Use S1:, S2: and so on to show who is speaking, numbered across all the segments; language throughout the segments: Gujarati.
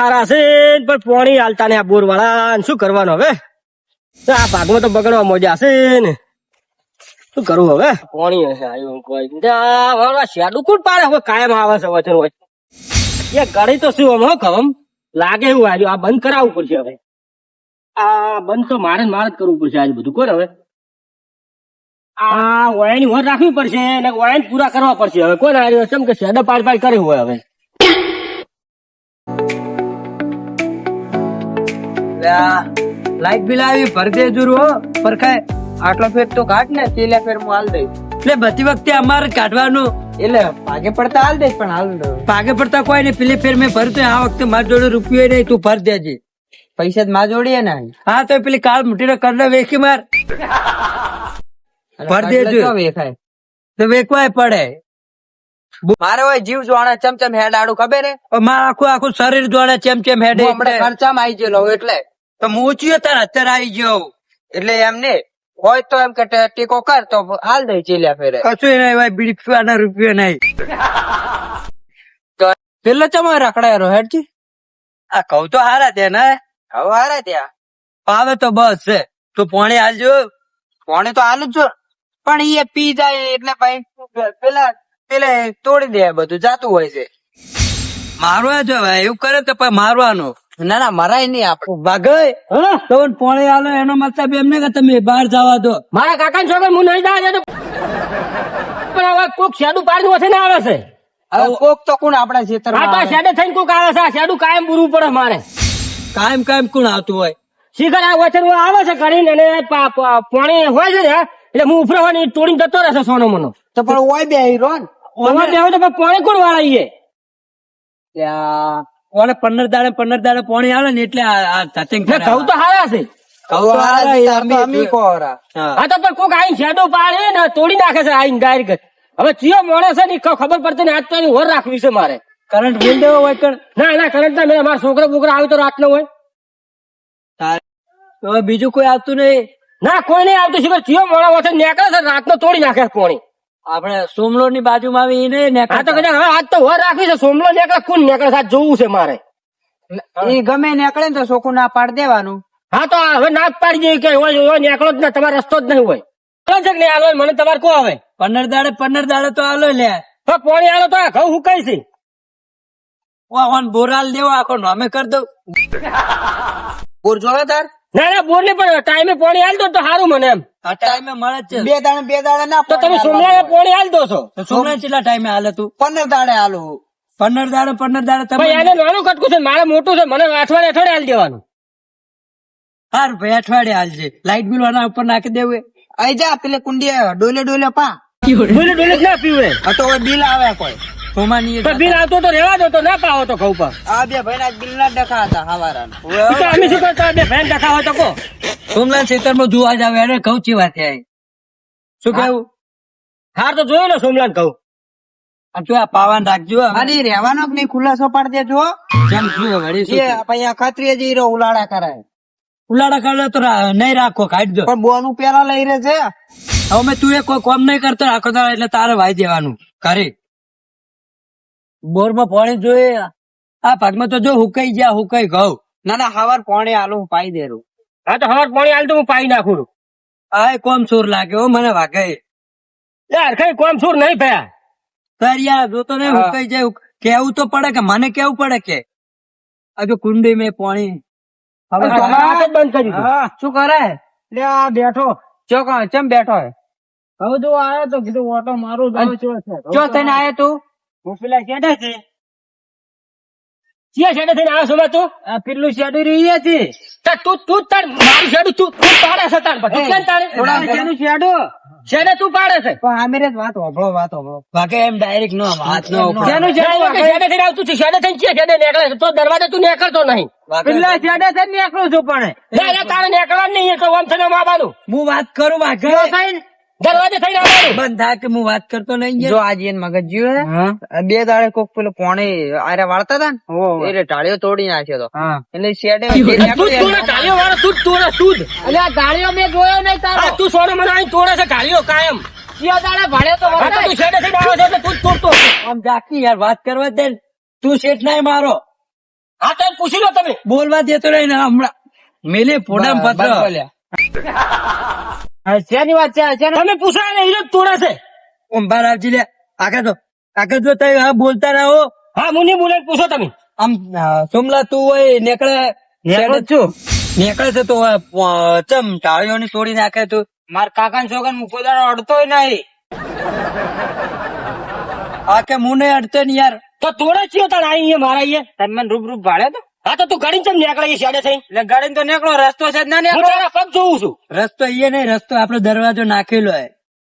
S1: હારા છે પણ પોણી હાલતા ને આ બોર વાળા શું કરવાનું હવે? આ ભાગમાં તો બગડવા મોજા છે ને શું કરવું હવે? પોણી આવ્યું કોઈ શેડું કોણ પાડે હવે? કાયમ આવે છે વચન વચન એ ઘડી તો શું હમ કમ લાગે એવું આવ્યું. આ બંધ કરાવવું પડશે હવે. આ બંધ તો મારે જ કરવું પડશે આજે બધું. કોણ હવે આ વાયની વર રાખવી પડશે અને વાયન પૂરા કરવા પડશે હવે. કોણ આવ્યું કેમ કે શેડા પાડ કરે હોય હવે.
S2: લાઈટ બિલ આવી ભર દે જુર હો પરખાય. આટલો ફેર તો કાઢ ને તેલા ફેર હું હાલ દઈશ. એટલે બધી વખતે અમારે કાઢવાનું એટલે ભાગે પડતા હાલ દઈશ પણ હાલ ભાગે પડતા કોઈ નહીં. પેલી ફેર મેં ભરતો આ વખતે મારી જોડે રૂપિયો નહીં. તું ભર દેજે. પૈસા માં જોડીએ ને. હા તો પેલી કાળ મુઠી કર વેચી માર ભર દેજો. વેખાય તો વેચવાય પડે. મારે હોય જીવ જોવાના ચમચમ હેડ આડું ખબર હે. મારે આખું શરીર જોવાના ચમચમ હેડ ખર્ચામાં આવી ગયેલો એટલે તો હું ચિયો તાર અત્યારે આવી ગયો એટલે એમને હોય તો એમ કે ટેકો કર તો હાલ દઈ ચીલ્યા ફેરે. કશું નહીં ભાઈ બીડી પીવાના રૂપિયો નહીં. તો પેલો ચમો રખડાયો હેડજી. આ કહું તો હારા ત્યાં ને કહું હારા ત્યાં આવે તો બસ છે. તું પોણી હાલજો. પોણી તો હાલ જ જો પણ એ પી જાય એટલે ભાઈ પેલા તોડી દે બધું જાતું હોય છે. મારવા જો એવું કરે તો મારવાનું. ના ના મરાય નહી આપડે ભાગય તો પોણી આલો એનો મતલબ એમને કે તમે બહાર જવા દો.
S1: મારા કાકા છોકરો હું નહીં જવા દેતો પણ હવે કોક શેડું પાડી ઓછે ને આવે છે.
S2: હવે કોક તો કોણ આપડા ખેતરમાં
S1: આ તો શેડે થઈને કોક આવે છે. આ શેડું કાયમ પૂરવું પડે મારે.
S2: કાયમ કાયમ કોણ આવતું હોય?
S1: શીખર આ વચન આવે છે કરીને અને પોણી હોય છે ને એટલે હું ઉફરવાની તોડીને જતો રહેશે સોનો મનો.
S2: તો પણ હોય બે હીરો
S1: તો પોણી કોણ વાળાઈએ?
S2: ઓલે 15 દાડે પોણી આવે ને એટલે
S1: ઘઉં તો હારા છે. હા તો પણ કોક આઈ શેડો પાડે ને તોડી નાખે છે આઈ ડાયરેક્ટ. હવે ચિયો માણસ છે ને ખબર પડતી ને આજ તો વર રાખવી છે મારે.
S2: કરંટ બિલ દેવો હોય
S1: ના કરંટ ના મારા છોકરા બોકરા આવે તો રાત નો હોય.
S2: તો બીજું કોઈ આવતું નહીં?
S1: ના કોઈ નહીં આવતું. શીખર ચિયો મોડા વખત નીકળે છે રાત નો તોડી નાખે પોણી.
S2: આપડે સોમલો ની બાજુમાં આવી ને
S1: હા તો કદાચ હવે આજ તો વર રાખવી છે. સોમલો નીકળે કોણ નીકળે છે જોવું છે મારે.
S2: એ ગમે નીકળે ને તો ચોખ્ખું ના પાડી દેવાનું.
S1: હા તો હવે ના જ પાડી દઈએ કે નીકળો જ ના તમારો રસ્તો જ નહીં હોય. છે કે નહીં હાલો મને તમારે કો આવે
S2: 15 દાડે તો હાલો લે.
S1: પોણી હાલો તો ઘઉં હુકાય છે.
S2: બોરાલ દેવો આખો નામે કરી દઉં. બોર જોવે તાર?
S1: ના બોર ને પણ ટાઈમે પોણી હાલ દો તો સારું મને એમ.
S2: આ ટાઈમે મળે જ છે. બે દાડે ના
S1: તો તમે સોમવારે પોણી હાલ દો છો.
S2: સોમવારે કેટલા ટાઈમે હાલે તું? 15 દાડે હાલું. 15 દાડે તમે
S1: એને નાનું કટકું છે મારે મોટું છે. મને અઠવાડિયે હાલ દેવાનું.
S2: સારું ભાઈ અઠવાડિયે હાલજે. લાઈટ બિલ વાળા ઉપર નાખી દેવું. આઈ જા પેલે કુંડી ડોલે પા
S1: ડોલે ના પીવે.
S2: તો બિલ આવે કોઈ
S1: બિલ આવતો તો રેવા દો તો ના પાવો તો ખવું પર.
S2: આ બે ભાઈ બિલ ના ડખા હતા હવારાના.
S1: અમે શું કરતા બે ભાઈ ડખા હોય તો કહો.
S2: સોમનાથ ખેતરમાં જોવા જાવ એને ઘઉં ચીવા થાય. શું કેવું?
S1: હાર તો જોયો ને સોમનાથ ઘઉં.
S2: જો આ પાવાન રાખજો. અરે રહેવાનો કે નહીં ખુલ્લાસો પાડી દેજો. જેમ શું વળી ખત્રીએ જઈ રહ્યો ઉલાડા કરાય. ઉલાડા કરે તો નહીં રાખો કાઢી દો. પણ બોનું પેલા લઈ રહે છે. હવે મેં તું કોઈ કોમ નહીં કરતો રાખો તારે એટલે તારે વાઈ દેવાનું કરે. બોર માં પાણી જોઈએ. આ ભાગમાં તો જો હુકાઈ ઘઉં. ના હવાર પાણી હાલું હું પાઈ દેરું.
S1: હા તો હવાર પાણી હાલ તો હું પાઈ નાખું.
S2: આ કોમ સુર લાગે મને વાગે
S1: યાર. કઈ કોમ સુર નહીં થયા
S2: તાર યાર. જો તો નહીં હુકાઈ જાય. કેવું તો પડે કે મને કેવું પડે કે હજુ કુંડી મેં પાણી
S1: બંધ કરી.
S2: શું કરે?
S1: બેઠો
S2: ચમ બેઠો?
S1: હવે જો આવ્યો તો કીધું ઓટો મારું
S2: ચો થઈને આવ્યો તું?
S1: હું પેલા શેડે છે. શેડે થઈને આવ્યો છો તું?
S2: પેલું શેડું રહી હતી.
S1: તું તાર મારું શેડું તું પાડે છે. તાર શેડે તું પાડે છે.
S2: પણ આ મેરે વાત હોભળો બાકી એમ ડાયરેક્ટ નો વાત નો
S1: શેડે થઈને આવતું છે. શેડે થઈને શેડે નીકળે છે તો દરવાજે તું નીકળતો નહીં.
S2: પેલા શેડે થઈને નીકળું છું પણ
S1: તારે નીકળવા નહીં તો આમ થઈને આવવાનું.
S2: હું વાત કરું બાકી
S1: દરવાજે થઈને આવવાનું.
S2: બંધ થાય કે હું વાત કરતો નહીં. જો આજે મગજ જીવ બે દાડે કોક પેલો પોણે આરે વાળતા હતા ને એટલે ટાળીઓ તોડી નાખ્યો હતો. એટલે શેડે
S1: ટાળીઓ વાળો તું તોડે તું. એટલે આ ગાડીઓ મેં જોયો નહીં તારો. તું સોનો મને અહીં તોડે છે ગાડીઓ કાયમ. તું શેડે થઈને આવ્યો છે એટલે તું તોડતો.
S2: આમ જાકી યાર વાત કરવા દે. તું શેઠ નહીં મારો
S1: હા તો એમ પૂછી લો તમે.
S2: બોલવા દેતો નહીં ને હમણાં મેલે ફોડા પત્ર
S3: શેની વાત છે
S1: તમે પૂછો ને એ જ તોડે છે.
S2: ઓમ બહાર આવજી લે આગળ જો તઈ હા બોલતા રહો.
S1: હા મુની બોલે પૂછો તમે.
S2: આમ સોમલા તું હોય નીકળે
S3: નીકળું જ છું.
S2: નીકળે છે તો ચમ ટાળીઓની તોડી નાખે તું.
S3: માર કાકા ને છોકરા મુકો દાડો અડતોય નહીં.
S2: આ કે હું નહીં અડતો ને યાર.
S1: તો તોડે જ છે તાણ અહીંયા મારા અહીંયા.
S3: તમે મને રૂપ ભાડ્યો તો
S1: હા તો તું ઘડી ચમ નીકળે એ સાડે થઈ.
S3: એટલે ગાડી તો નીકળો રસ્તો છે જ ના
S1: હું
S3: નીકળો.
S1: તારા પગ જોઉં છું.
S2: રસ્તો અહીંયા નહીં, રસ્તો આપડે દરવાજો નાખેલો હે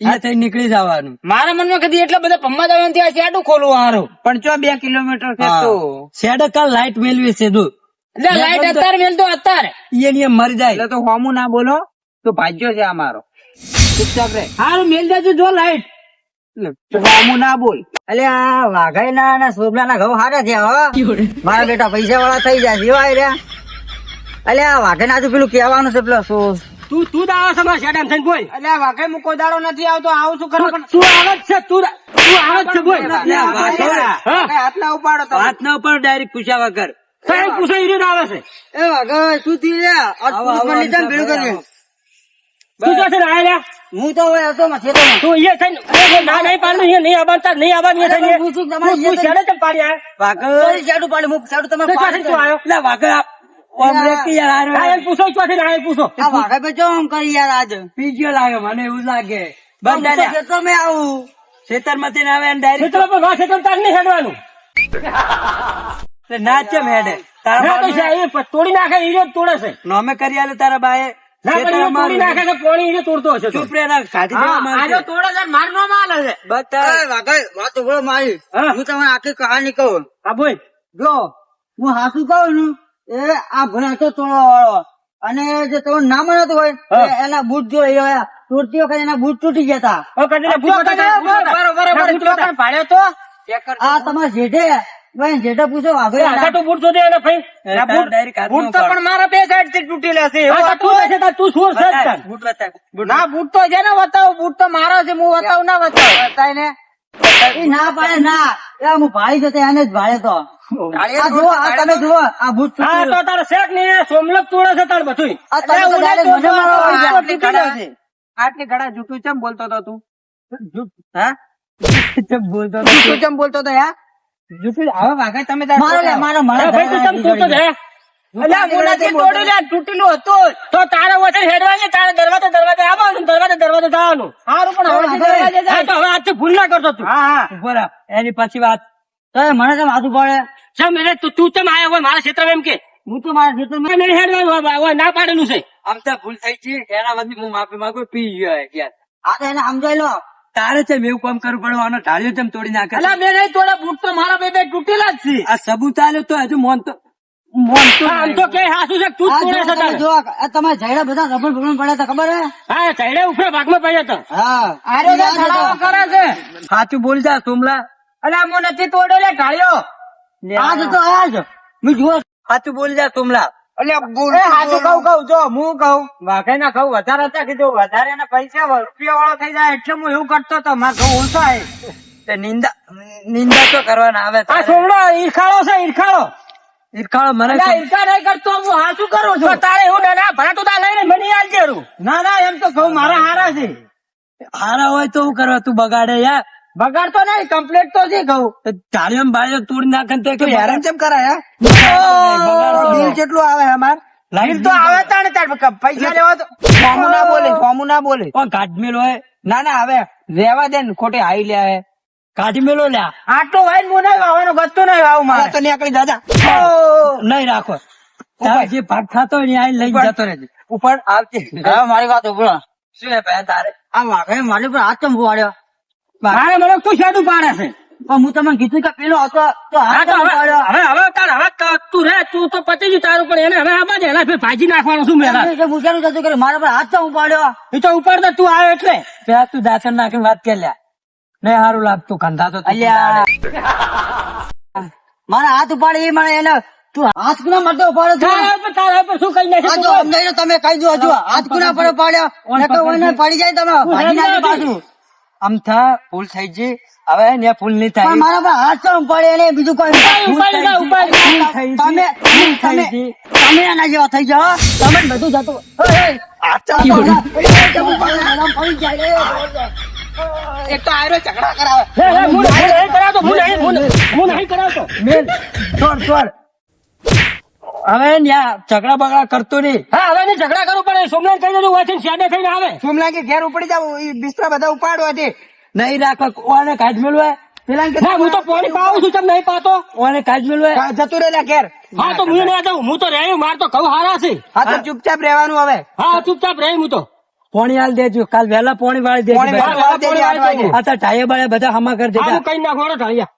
S2: અહીંયા થઈ નીકળી જવાનું.
S3: મારા મનમાં કદી એટલા બધા પમ્મા જવાનું ત્યાં શેડું ખોલવું હારું. પણ ચો 2 કિલોમીટર ખેંચતું.
S2: શેડે કાલ લાઈટ મેળવી છે તું.
S3: એટલે લાઈટ અત્યારે મેલતો અત્યારે.
S2: અહીંયા મરી જાય.
S3: એટલે તો હોમું ના બોલો તો ભાગ્યો છે અમારો. ચૂપચાપ રે. હારું મેલ દેજો જો લાઈટ. હોમું ના બોલ.
S4: અલે આ વાઘાઈ ના સોબલા ના ઘઉં હારે છે મારા બેટા પૈસા વાળા થઈ જાય સિવાય રે. અલે આ વાઘાઈ ના પેલું કેવાનું છે પેલો
S1: તું જ આવે છે મારા સાડે થઈને બોલ.
S3: એટલે આ વાઘે મુકો દાડો નથી આવતો આવું શું ખરું પણ
S1: તું આવે જ છે તું આવે જ છે બોલ. હા
S3: હાથ ના ઉપાડો તમે.
S2: હાથ ના ઉપર ડાયરેક્ટ પૂછ્યા વગર.
S1: સાહેબ પૂછો એ રીત આવે છે.
S4: એ વાઘા શું થયું રે ભેળું કરી
S1: તું તો છે ને આયા લ્યા.
S4: હું તો હવે હતો માં છેતો
S1: તું અહીંયા થઈને ના નહીં પાડું અહીંયા નહીં આવવાનું નહીં આવવાનું અહીંયા થઈને.
S4: પૂછું તમારે
S1: તું સાડે ચમ પાડી આયા.
S2: વાગર
S4: સાડું પાડે હું સાડું તમે
S1: તો ક્યાંથી તું આવ્યો?
S2: એટલે વાગર ઓમ રેતી યાર
S1: હા એમ પૂછો ક્યાંથી ને આયા પૂછો.
S4: આ વાઘા પે ચમ કરી યાર આજ
S2: પી ગયો લાગે મને એવું લાગે. બંધ
S4: ખેતર મેં આવું
S2: ખેતર માંથી આવે ને ડાયરેક્ટ
S1: ખેતર પર વાસે તો તાર નહીં હેડવાનું.
S2: નાચે મેડે તારા
S1: ના તો
S2: બાપને
S1: સાહેબ એ તોડી નાખે એ રીત તોડે છે.
S2: નોમે કરી આલે તારા બાએ.
S1: ના પણ એ તોડી નાખે છે પાણી એ રીત તોડતો હશે તો.
S2: ચૂપ રે ના ખાધી દેવા માંગે.
S3: આજો થોડો જણ માર નો માલ છે.
S2: બતા
S4: વાઘા વાત ઉભો મારી
S1: હા.
S4: હું તમને આખી કહાની કહું
S1: હા બોલ.
S4: જો હું હાસુ કહું ને એ આ ભણાતો તોડવા વાળો અને જે તમે ના મળતો હોય
S1: હા.
S4: એ એના બૂટ જો તોડતી વખતે એના બૂટ તૂટી જતા
S1: હવે કદી ના ભૂખો થતા, ભૂખો થતા.
S3: બરોબર
S1: ના ભૂખો થતા.
S3: ભાડ્યો તો ચેક કર.
S4: આ તમારા જેઠે ભાઈ જેઠે પૂછો
S1: એ
S4: વાઘો
S1: આખા તો બૂટ શોધી એને ભાઈ.
S2: ડાયરેક્ટ હાથ
S3: બૂટ તો પણ મારા બે સાઈડ થી તૂટી લેશે.
S1: હા, તો તું છે તાર તું શું છે તાર?
S2: બૂટ બતા.
S3: ના બૂટ તો છે ને બતાવો. બૂટ તો મારો છે હું બતાવું ના બતાવું.
S4: બતાય ને એ ના પાડે ના એ હું ભાઈ જતો એને જ ભાડે તો આ જુઓ આ તમે જુઓ આ બૂટ
S1: હા
S4: તૂટી
S1: તો તારે શેક નહીં એ સોમલક તોડે છે તાર બધું.
S4: આ તમે તો direct મને મારો આવી ગયા.
S3: આટલી ઘડા આટલી ઘડા જૂઠું ચમ બોલતો હતો તું?
S2: હા બોલતો હતો.
S3: જૂઠું ચમ બોલતો હતો યાર? જૂઠું હવે વાઘા તમે તાર
S4: મારો લે મારો
S1: અરે
S4: મારો
S1: ભાઈ તું ચમ તોડતો છે?
S3: અલ્યા મુનાથી તોડી લે તૂટેલું હતું.
S1: તો તારે વચ્ચે હેડવાની તારે દરવાજે આવવાનું દરવાજે જવાનું.
S3: સારું પણ હવે દરવાજે
S1: હા
S3: જાય.
S1: તો હવે આજથી ભૂલ ના કરતો તું.
S3: હા હા
S2: ઉભો રહો. એની પછી વાત.
S4: તો મને તો માથું પડે
S1: ચમ એટલે તું ચમ આયો હોય મારા ક્ષેત્રમાં એમ કે
S4: હું તો મારા ખેતરમાં
S1: મેં નહીં હેડવાનું હોય, ના પાડેલું છે.
S2: આમ તો ભૂલ થઈ ગઈ એના બદલે હું માફી માંગુ. પી ગયો યાર.
S4: આ તો એને સમજાય લો
S2: તારે છે એવું કામ કરવું પડવાનું. ઢાળ્યો તેમ તોડી નાખે.
S3: અલ્યા બે નહીં તોડે. બૂટ તો મારા બે તૂટેલા જ છે.
S2: આ સબૂત આલ્યો તો હજુ મોનતો
S1: આમ તો કે હાસુ છે તું જ
S4: આ
S1: તોડે
S4: જો
S1: છે
S4: તમે
S1: તારે.
S4: જો આ તમારા ઝાડા બધા રબડ ભગવાન પડ્યા હતા ખબર હે
S1: હા ચડે ઉપરે ભાગમાં પડ્યો તો.
S4: હા
S3: આરે તો ખડાવો કરે છે.
S2: સાચું બોલ જા સોમલા.
S3: અલ્યા હું નથી તોડ્યો લે ઢાળ્યો.
S4: આજ તો આજ મેં જુઓ
S2: સાચું બોલ જા સોમલા.
S3: એ હાચું કહું જો હું કહું વાઘે ના કહું વધારે હતા કીધું વધારે ના પૈસા રૂપિયા વાળો થઈ જાય એટલે હું એવું કરતો હતો. મારા ઘઉં ઓછા છે.
S2: તે નિંદા તો કરવાના આવે.
S1: આ સોમડો ઈરખાળો છે ઈરખાળો.
S2: ઈરખાળો મને
S3: અલ્યા ઈર્ષા નહીં કરતો હું હાચું કરું
S1: તો
S3: છું.
S1: તારે એવું ના ભણા તું તાર લઈને મને આલ જેરું.
S3: ના ના એમ તો કહું મારા હારા છે.
S2: હારા હોય તો હું કરવા તું બગાડે યાર.
S3: બગાડતો નહીં કમ્પ્લીટ તો છે કહું.
S2: ધાર્યો બાળ્યો તોડી નાખે ને તો હેરાન
S3: કેમ કરાય
S2: બિલ
S3: કેટલું આવે અમાર બિલ તો આવે તાણે તાર પૈસા લેવા તો ફોમું ના બોલે
S2: કોણ કાઢમેલો હોય.
S3: ના ના હવે રેવા દે ને ખોટે હાઈ લે આવે.
S2: કાઢમેલો લ્યા.
S3: આટલું વાઈન હું નહીં વાવવાનો ગતું નહીં વાવું મારે તો નીકળી દાદા
S2: નહીં રાખો. તારે જે ભાગ થતો હોય ને આ લઈ જતો રહેજે.
S3: ઉપર
S2: આવજે.
S4: હવે મારી વાત ઉભરો
S2: શું હે ભાઈ તારે?
S4: આ વાઘે મારી પર હાથ ચંપુ વાળ્યો
S1: મારે મને તું શેડું પાડે છે.
S4: પણ હું તમને કીધું કે પેલો હતો તો
S1: હા
S4: હાથ
S1: તો
S4: ચંપુ વાળ્યો
S1: હવે તું રે તું તો પતી ગયું તારું પણ એને હવે આમાં જ એના ફેર ભાજી નાખવાનું શું મેળા.
S4: પૂછાનું થતું કે મારા પર હાથ ચંપુ વાળ્યો
S1: એ તો ઉપર તો તું આવ્યો એટલે.
S2: પેલા તું દાંતણ નાખીને વાત કરી લ્યા. નહીં સારું લાગતું કંધા તો તું
S4: અલ્યા મારા હાથ ઉપાડે એ મને એને તું હાથ કુના માટે ઉપાડ્યો તું?
S1: તારા પર શું કઈ નાખે
S4: આ
S1: તું
S4: જો
S1: બોલ.
S4: સમજાય તો તમે કહી દો હજુ હાથ કુના પર પાડ્યો નકર ઓને પડી જાય તમે ભાગી નાખી પાછું.
S2: આમ થા ભૂલ થઈ ગઈ. હવે ને ફૂલ નહીં
S4: પણ
S2: થાય
S4: મારા પર હાથ ચમ પડે ને બીજું કોઈ
S1: ઉપાડી જા, ઉપાડી જા.
S4: તમે એના જેવા થઈ જાઓ તમે બધું જતું
S2: એક તો આયરો ઝઘડા કરાવે
S1: હું નહીં કરાવતો, હું નહીં કરાવતો.
S2: મેલ છોડ છોડ હવે ન્યા ઝઘડા બગડા કરતો નહીં
S1: હા, હવે નહીં ઝઘડા કરવું પડે. સોમનાથ કહી દેજો, વાંચીને શેડે થઈને આવે.
S2: સોમલા કે ઘેર ઉપડી જાવ બિસ્તરા બધા ઉપાડવા દે નહીં રાખવા કોને કાઢ મેળવાય પેલા
S1: ના, હું તો પાણી પાવું છું, ચમ નહીં પાતો.
S2: કોને કાઢ મેળવાય જતું રહે ઘેર
S1: હા, તો હું નહીં જાઉં. હું તો રહ્યો, માર તો ઘઉં હારા છે.
S2: હા તો ચૂપચાપ રહેવાનું હવે
S1: હા, ચૂપચાપ રહી હું તો.
S2: પોણી હાલ દેજો કાલ વહેલા પોણી વાળી દેજો
S1: પોણી વહેલા
S2: આ તો ટાયે બાળે બધા હમા કરી
S1: હા,
S2: દેતા
S1: હું કઈ નાખવાનો ઢાળિયા.